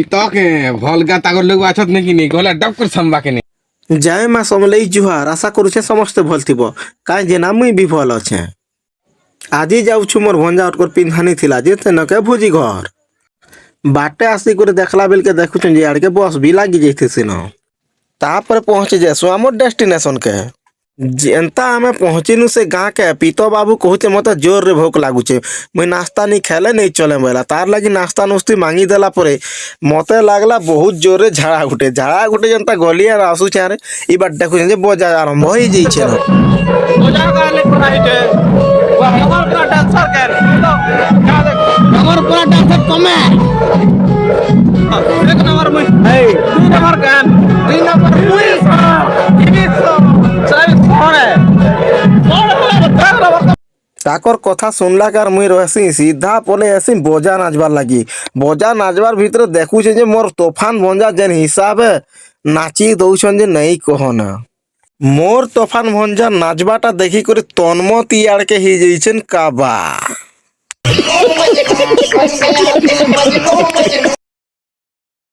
ইতকে ভলগা তাগর লোক আছত নাকি নি গলা ডক করে সামবাকে নি। জয় মা সমলেই জুহার। আশা করুছে সমস্তে ভাল থিব কাই যে না মুই বি ভাল আছে। আজি যাউছু মোর ভঞ্জা অটকর পিন্ধানি থিলা যে তেনকে ভোজি ঘর বাটে আসি করে দেখলা বেলকে দেখুছেন যে আড়কে বস বি লাগি যাইতেছি ন। তারপরে পৌঁছে যাসু আমার ডেস্টিনেশন কে। যেনতা আমি পৌঁছিনু সে গাঁ কে পিতো বাবু কହୁছে মতো জোর রে ভোক লাগুছে মুই নাস্তা নি খেলে নেই চলে বেলা তার লাগি নাস্তা নুস্তি মাঙ্গি দেলা পরে মতে লাগলা বহুত জোরে ঝাড়া গুটে যেনতা গলি আর আসুছে আরে এবার দেখুছেন যে বজা আরম্ভ হয়ে যাইছে না। মজা গালে করা হইছে আমার পুরা ডান্সার কেন আমার পুরা ডান্সার কমে এক নম্বর মুই এই দুই নম্বর গান দুই নম্বর মুই ইনি সাই ফোনে তাকর কথা শুনলাক আর মুই রহেছি সিধা পলে আসি বজা নাচবার লাগি। বজা নাচবার ভিতরে দেখুছে যে মোর তোফান ভঞ্জা যেন হিসাবে নাচি দৌছন যে নেই কহনা। মোর তোফান ভঞ্জা নাচবাটা দেখি করে তন্মত ইয়াড়কে হয়ে যাইছেন কাবা।